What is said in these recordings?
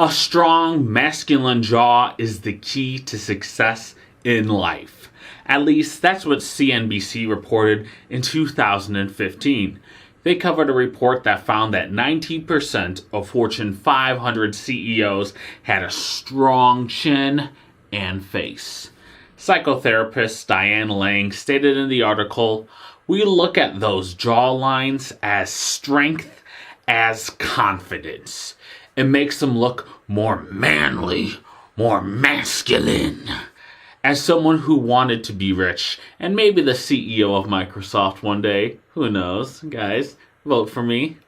A strong masculine jaw is the key to success in life. At least that's what CNBC reported in 2015. They covered a report that found that 19% of Fortune 500 CEOs had a strong chin and face. Psychotherapist Diane Lang stated in the article, "We look at those jaw lines as strength, as confidence. It makes them look more manly, more masculine." As someone who wanted to be rich and maybe the CEO of Microsoft one day, who knows, guys, vote for me,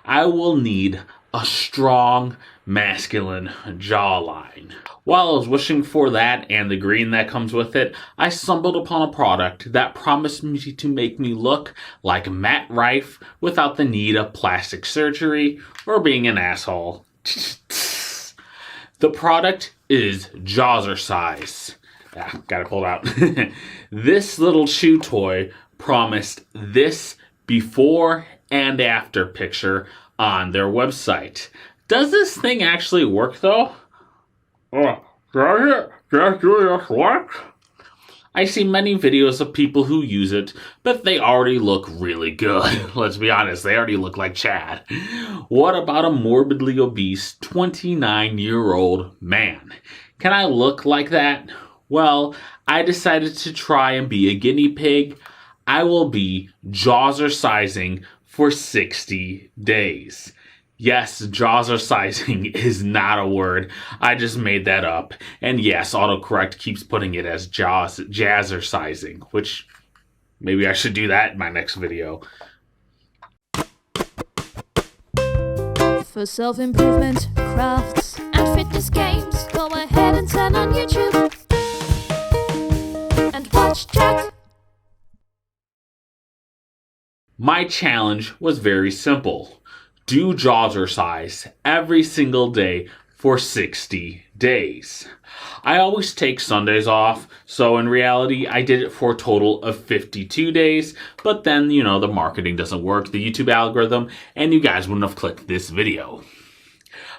I will need a strong masculine jawline. While I was wishing for that and the green that comes with it, I stumbled upon a product that promised me to make me look like Matt Rife without the need of plastic surgery or being an asshole. The product is Jawzrsize. Got it pulled out. This little chew toy promised this before and after picture on their website. Does this thing actually work though? Does it work? I see many videos of people who use it, but they already look really good. Let's be honest, they already look like Chad. What about a morbidly obese 29-year-old man? Can I look like that? Well, I decided to try and be a guinea pig. I will be jawzersizing for 60 days. Yes, jawzersizing is not a word. I just made that up. And yes, autocorrect keeps putting it as jawzersizing, which maybe I should do that in my next video. For self-improvement, crafts, and fitness games, go ahead and turn on YouTube and watch Jack. My challenge was very simple. Do Jawzrsize every single day for 60 days. I always take Sundays off, so in reality, I did it for a total of 52 days, but then, the marketing doesn't work, the YouTube algorithm, and you guys wouldn't have clicked this video.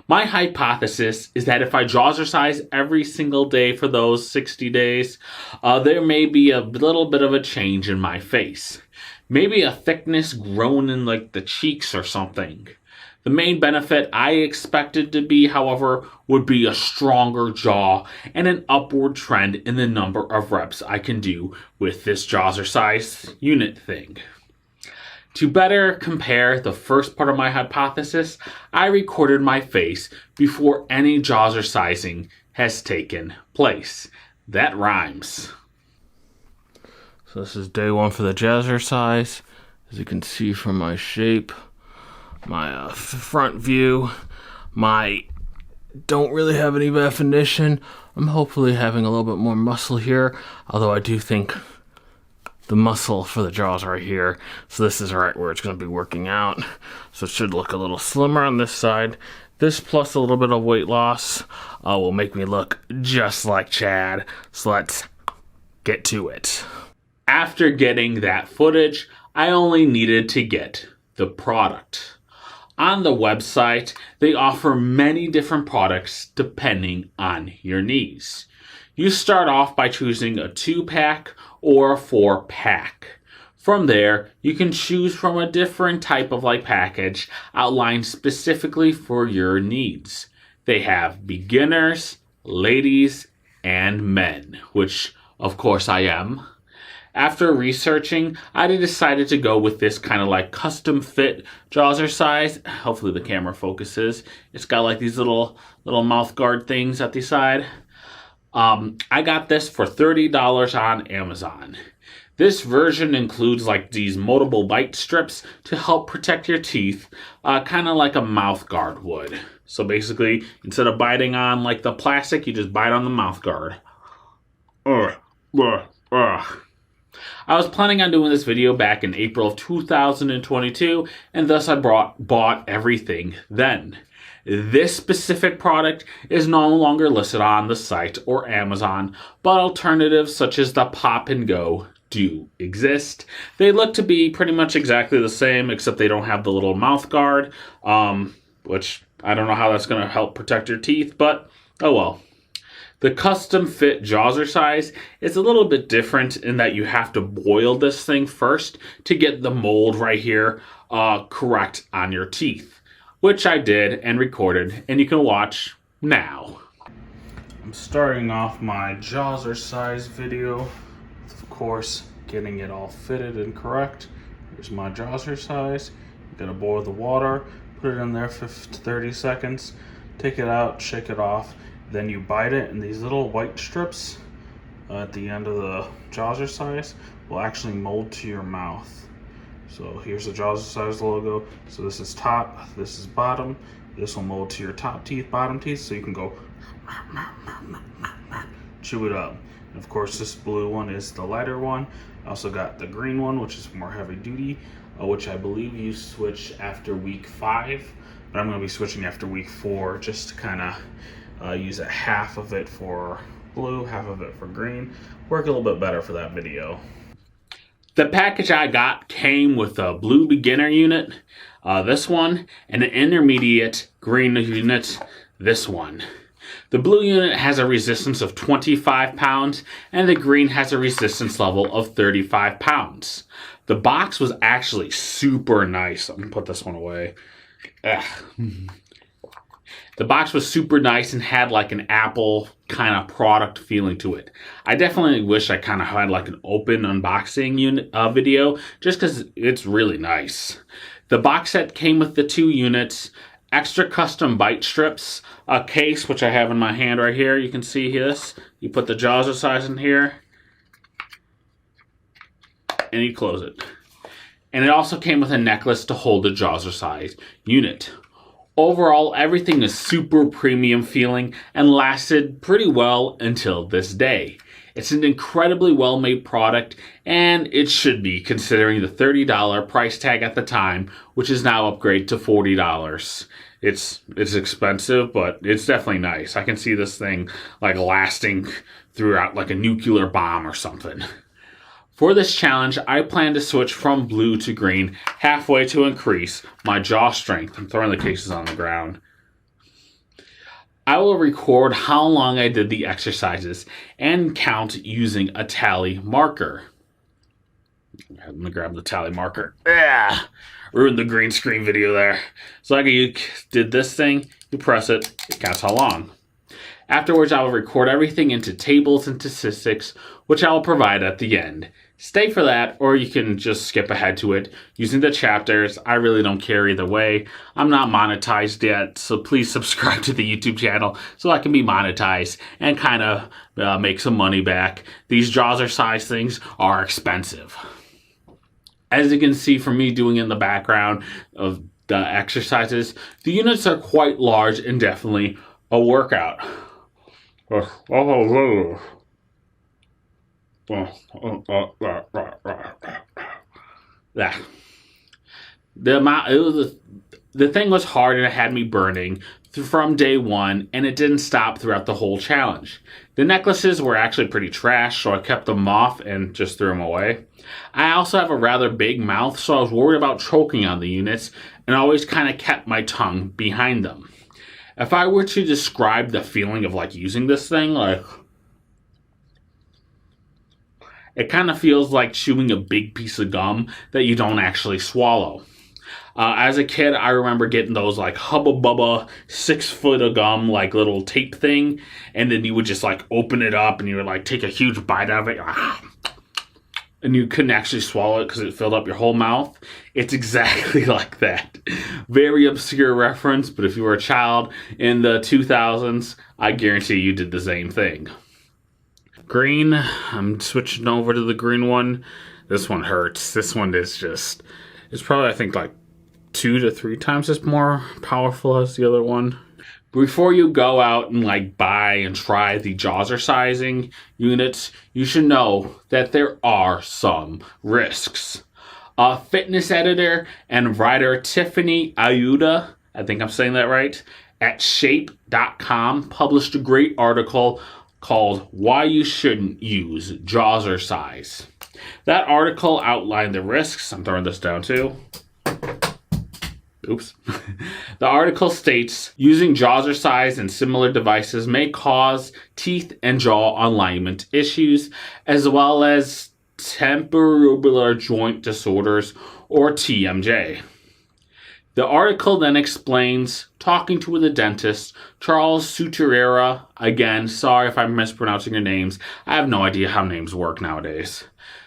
My hypothesis is that if I Jawzrsize every single day for those 60 days, there may be a little bit of a change in my face. Maybe a thickness grown in the cheeks or something. The main benefit I expected to be, however, would be a stronger jaw and an upward trend in the number of reps I can do with this Jawzrsize unit thing. To better compare the first part of my hypothesis, I recorded my face before any Jawzrsizing has taken place. That rhymes. So this is day one for the Jawzrsize. As you can see from my shape, my front view, my don't really have any definition. I'm hopefully having a little bit more muscle here, although I do think the muscle for the jaws right here. So this is right where it's going to be working out. So it should look a little slimmer on this side. This plus a little bit of weight loss will make me look just like Chad. So let's get to it. After getting that footage, I only needed to get the product. On the website, they offer many different products depending on your needs. You start off by choosing a 2-pack or a 4-pack. From there, you can choose from a different type of package outlined specifically for your needs. They have beginners, ladies, and men, which of course I am. After researching, I decided to go with this kind of custom fit Jawzrsize. Hopefully the camera focuses. It's got these little mouth guard things at the side. I got this for $30 on Amazon. This version includes these moldable bite strips to help protect your teeth, kind of like a mouth guard would. So basically, instead of biting on the plastic, you just bite on the mouth guard. I was planning on doing this video back in April of 2022, and thus I bought everything then. This specific product is no longer listed on the site or Amazon, but alternatives such as the Pop and Go do exist. They look to be pretty much exactly the same, except they don't have the little mouth guard, which I don't know how that's going to help protect your teeth, but oh well. The custom fit Jawzrsize is a little bit different in that you have to boil this thing first to get the mold right here correct on your teeth, which I did and recorded, and you can watch now. I'm starting off my Jawzrsize video, of course, getting it all fitted and correct. Here's my Jawzrsize. You gotta boil the water, put it in there for 30 seconds, take it out, shake it off. Then you bite it, and these little white strips at the end of the Jawzrsize will actually mold to your mouth. So here's the Jawzrsize logo. So this is top, this is bottom. This will mold to your top teeth, bottom teeth, so you can go chew it up. And of course, this blue one is the lighter one. I also got the green one, which is more heavy duty, which I believe you switch after week 5. But I'm going to be switching after week 4 just to kind of use a half of it for blue, half of it for green. Work a little bit better for that video. The package I got came with a blue beginner unit, this one, and an intermediate green unit, this one. The blue unit has a resistance of 25 pounds, and the green has a resistance level of 35 pounds. The box was actually super nice. I'm going to put this one away. The box was super nice and had like an Apple kind of product feeling to it. I definitely wish I kind of had like an open unboxing unit video just because it's really nice. The box set came with the 2 units, extra custom bite strips, a case which I have in my hand right here. You can see this. You put the Jawzrsize in here and you close it. And it also came with a necklace to hold the Jawzrsize unit. Overall, everything is super premium feeling and lasted pretty well until this day. It's an incredibly well-made product, and it should be considering the $30 price tag at the time, which is now upgraded to $40. It's expensive, but it's definitely nice. I can see this thing like lasting throughout like a nuclear bomb or something. For this challenge, I plan to switch from blue to green halfway to increase my jaw strength. I'm throwing the cases on the ground. I will record how long I did the exercises and count using a tally marker. I'm going to grab the tally marker. Ruined the green screen video there. So like you did this thing, you press it, it counts how long. Afterwards, I will record everything into tables and statistics, which I will provide at the end. Stay for that, or you can just skip ahead to it using the chapters. I really don't care either way. I'm not monetized yet, so please subscribe to the YouTube channel so I can be monetized and kind of make some money back. These Jawzrsize things are expensive. As you can see from me doing in the background of the exercises, the units are quite large and definitely a workout. The thing was hard and it had me burning from day one, and it didn't stop throughout the whole challenge. The necklaces were actually pretty trash, so I kept them off and just threw them away. I also have a rather big mouth, so I was worried about choking on the units and always kind of kept my tongue behind them. If I were to describe the feeling of like using this thing, like it kind of feels like chewing a big piece of gum that you don't actually swallow. As a kid, I remember getting those like Hubba Bubba 6 foot of gum, like little tape thing, and then you would just like open it up and you would like take a huge bite out of it, and you couldn't actually swallow it because it filled up your whole mouth. It's exactly like that. Very obscure reference, but if you were a child in the 2000s, I guarantee you did the same thing. Green, I'm switching over to the green one. This one hurts. This one is just, it's probably I think like 2 to 3 times as more powerful as the other one. Before you go out and like buy and try the Jawzrsizing units, you should know that there are some risks. Fitness editor and writer Tiffany Ayuda, I think I'm saying that right, at shape.com published a great article called Why You Shouldn't Use Oops. The article states, using Jawzrsize and similar devices may cause teeth and jaw alignment issues, as well as temporomandibular joint disorders, or TMJ. The article then explains, talking to the dentist, Charles Suterera, again, sorry if I'm mispronouncing your names, I have no idea how names work nowadays,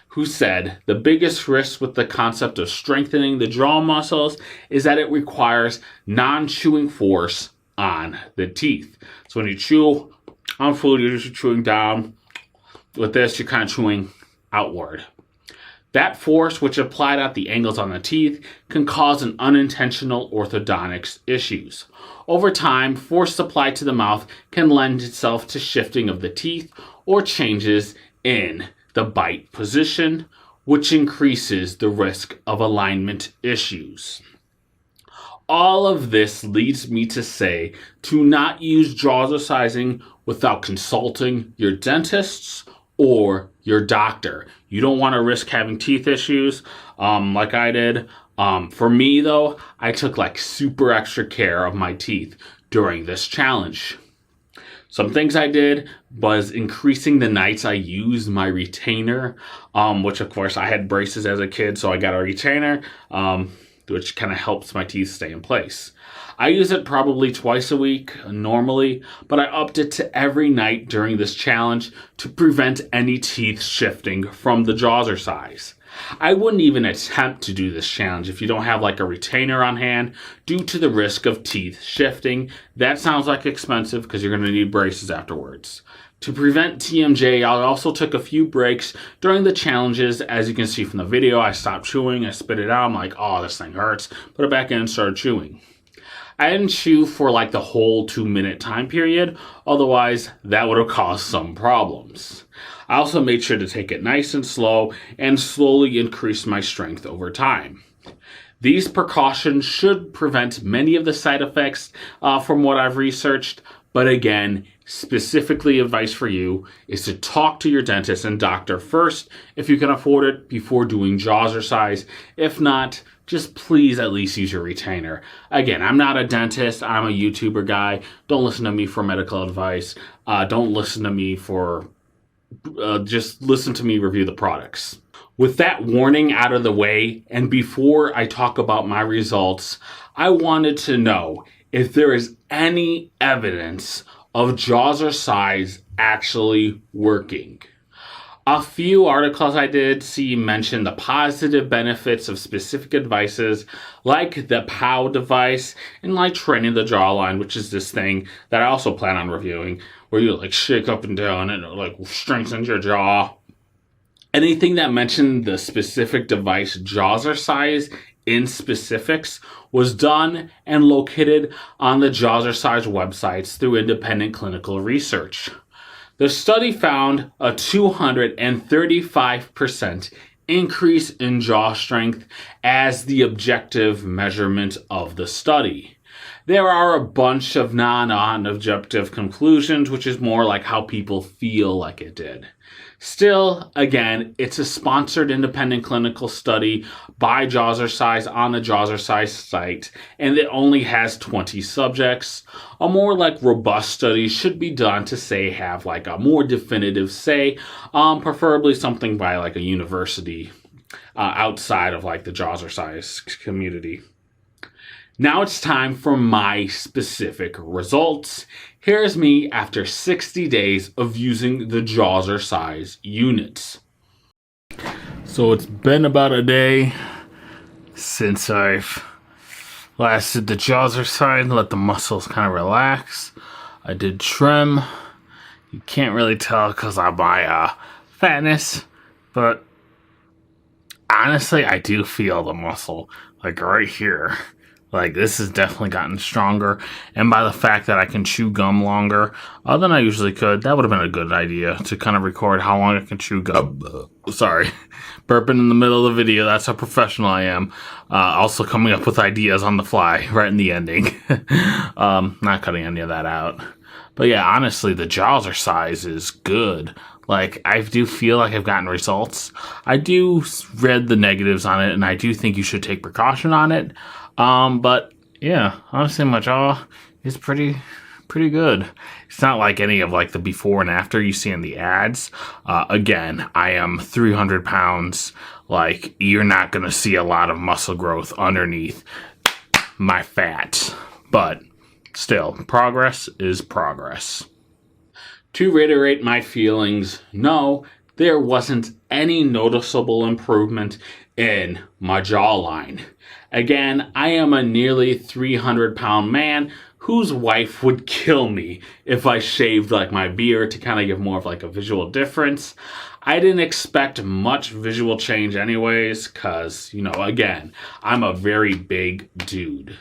who said, the biggest risk with the concept of strengthening the jaw muscles is that it requires non-chewing force on the teeth. So when you chew on food, you're just chewing down. With this, you're kind of chewing outward. That force, which applied at the angles on the teeth, can cause an unintentional orthodontics issues. Over time, force applied to the mouth can lend itself to shifting of the teeth or changes in the bite position, which increases the risk of alignment issues. All of this leads me to say to not use jawzrsizing without consulting your dentists or your doctor. You don't want to risk having teeth issues like I did. For me, though, I took like super extra care of my teeth during this challenge. Some things I did was increasing the nights I used my retainer, which of course I had braces as a kid, so I got a retainer, which kind of helps my teeth stay in place. I use it probably twice a week normally, but I upped it to every night during this challenge to prevent any teeth shifting from the Jawzrsize. I wouldn't even attempt to do this challenge if you don't have like a retainer on hand due to the risk of teeth shifting. That sounds like expensive because you're going to need braces afterwards. To prevent TMJ, I also took a few breaks during the challenges. As you can see from the video, I stopped chewing, I spit it out, I'm like, oh, this thing hurts. Put it back in and started chewing. I didn't chew for like the whole 2-minute time period, otherwise that would have caused some problems. I also made sure to take it nice and slow and slowly increase my strength over time. These precautions should prevent many of the side effects from what I've researched, but again, specifically advice for you is to talk to your dentist and doctor first if you can afford it before doing Jawzrsize. If not, just please at least use your retainer. Again, I'm not a dentist. I'm a YouTuber guy. Don't listen to me for medical advice. Don't listen to me for... just listen to me review the products. With that warning out of the way, and before I talk about my results, I wanted to know if there is any evidence of Jawzrsize actually working. A few articles I did see mention the positive benefits of specific devices like the POW device and like training the jawline, which is this thing that I also plan on reviewing, where you like shake up and down and it like strengthens your jaw. Anything that mentioned the specific device Jawzrsize in specifics was done and located on the Jawzrsize websites through independent clinical research. The study found a 235% increase in jaw strength as the objective measurement of the study. There are a bunch of non-objective conclusions, which is more like how people feel like it did. Still, again, it's a sponsored independent clinical study by Jawzrsize on the Jawzrsize site, and it only has 20 subjects. A more like robust study should be done to say have like a more definitive say, preferably something by like a university outside of like the Jawzrsize community. Now it's time for my specific results. Here's me after 60 days of using the Jawzrsize units. So it's been about a day since I've last did the Jawzrsize, let the muscles kind of relax. I did trim. You can't really tell because of my fatness, but honestly, I do feel the muscle like right here. Like, this has definitely gotten stronger. And by the fact that I can chew gum longer than I usually could, that would have been a good idea to kind of record how long I can chew gum. Sorry. Burping in the middle of the video. That's how professional I am. Also coming up with ideas on the fly right in the ending. Not cutting any of that out. But yeah, honestly, the Jawzrsize is good. Like, I do feel like I've gotten results. I do read the negatives on it, and I do think you should take precaution on it. But yeah, honestly, my jaw is pretty good. It's not like any of like the before and after you see in the ads. Again, I am 300 pounds. Like, you're not going to see a lot of muscle growth underneath my fat. But still, progress is progress. To reiterate my feelings, no, there wasn't any noticeable improvement in my jawline. Again, I am a nearly 300-pound man whose wife would kill me if I shaved like my beard to kind of give more of like a visual difference. I didn't expect much visual change anyways, because, you know, again, I'm a very big dude.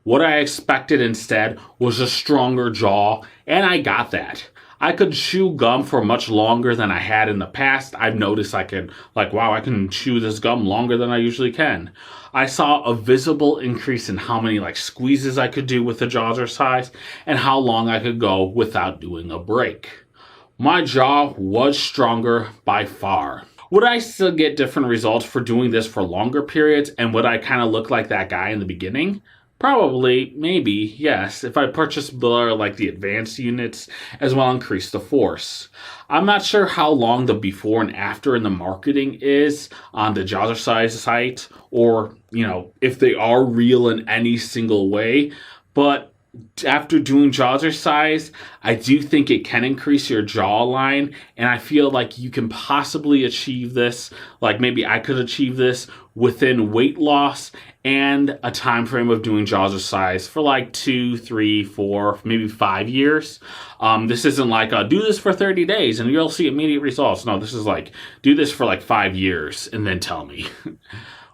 What I expected instead was a stronger jaw, and I got that. I could chew gum for much longer than I had in the past. I've noticed I can, like, wow, I can chew this gum longer than I usually can. I saw a visible increase in how many, like, squeezes I could do with the Jawzrsize and how long I could go without doing a break. My jaw was stronger by far. Would I still get different results for doing this for longer periods, and would I kind of look like that guy in the beginning? Probably, maybe, yes, if I purchased like the advanced units as well increase the force. I'm not sure how long the before and after in the marketing is on the Jawzrsize site, or, you know, if they are real in any single way, but after doing Jawzrsize, I do think it can increase your jawline, and I feel like you can possibly achieve this, like maybe I could achieve this within weight loss and a time frame of doing Jawzrsize for like 2, 3, 4, maybe 5 years. This isn't like do this for 30 days and you'll see immediate results. No, this is like do this for like 5 years and then tell me.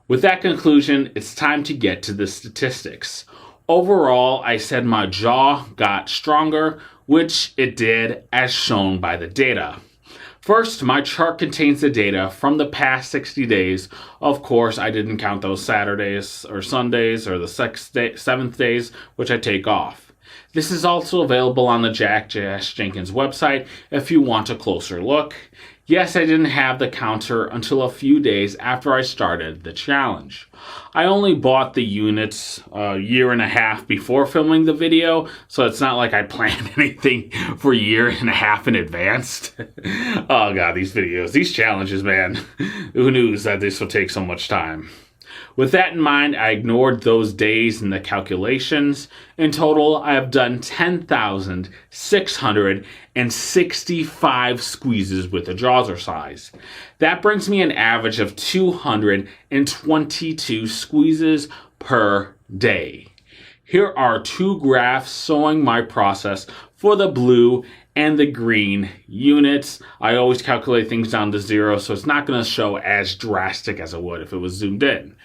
With that conclusion, it's time to get to the statistics. Overall, I said my jaw got stronger, which it did as shown by the data. First, my chart contains the data from the past 60 days. Of course, I didn't count those Saturdays or Sundays or the 7th days, which I take off. This is also available on the Jenkins website if you want a closer look. Yes, I didn't have the counter until a few days after I started the challenge. I only bought the units a year and a half before filming the video, so it's not like I planned anything for a year and a half in advance. Oh god, these videos, these challenges, man. Who knew that this would take so much time? With that in mind, I ignored those days in the calculations. In total, I have done 10,665 squeezes with the Jawzrsize. That brings me an average of 222 squeezes per day. Here are 2 graphs showing my process for the blue and the green units. I always calculate things down to 0, so it's not going to show as drastic as it would if it was zoomed in.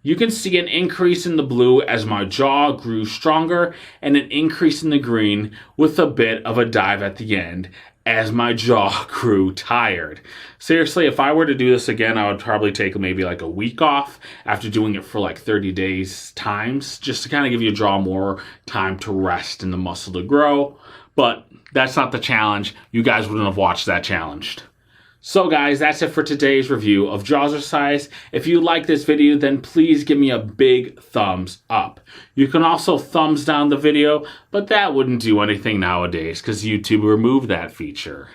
You can see an increase in the blue as my jaw grew stronger, and an increase in the green with a bit of a dive at the end as my jaw grew tired. Seriously, if I were to do this again, I would probably take maybe like a week off after doing it for like 30 days times, just to kind of give your jaw more time to rest and the muscle to grow. But that's not the challenge. You guys wouldn't have watched that challenge. So guys, that's it for today's review of Jawzrsize. If you like this video, then please give me a big thumbs up. You can also thumbs down the video, but that wouldn't do anything nowadays because YouTube removed that feature.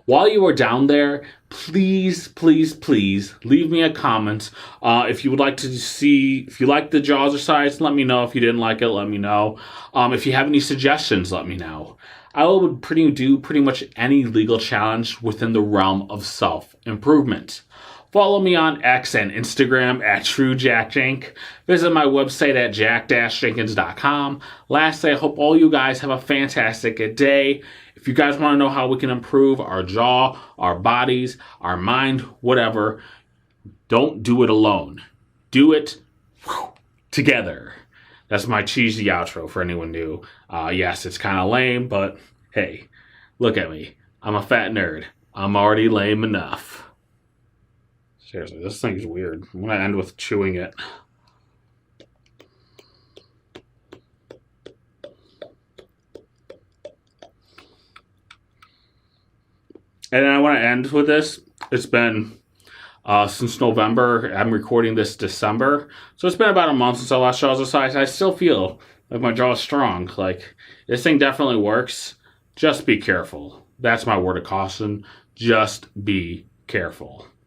While you are down there, please, please, please leave me a comment. If you would like to see, if you like the Jawzrsize, let me know. If you didn't like it, let me know. If you have any suggestions, let me know. I would do pretty much any legal challenge within the realm of self-improvement. Follow me on X and Instagram at TrueJackJank. Visit my website at jack-jenkins.com. Lastly, I hope all you guys have a fantastic day. If you guys want to know how we can improve our jaw, our bodies, our mind, whatever, don't do it alone. Do it together. That's my cheesy outro for anyone new. Yes, it's kind of lame, but hey, look at me. I'm a fat nerd. I'm already lame enough. Seriously, this thing's weird. I'm going to end with chewing it. And then I want to end with this. It's been since November. I'm recording this December. So it's been about a month since I last Jawzrsize. I still feel like my jaw is strong. Like, this thing definitely works. Just be careful. That's my word of caution. Just be careful.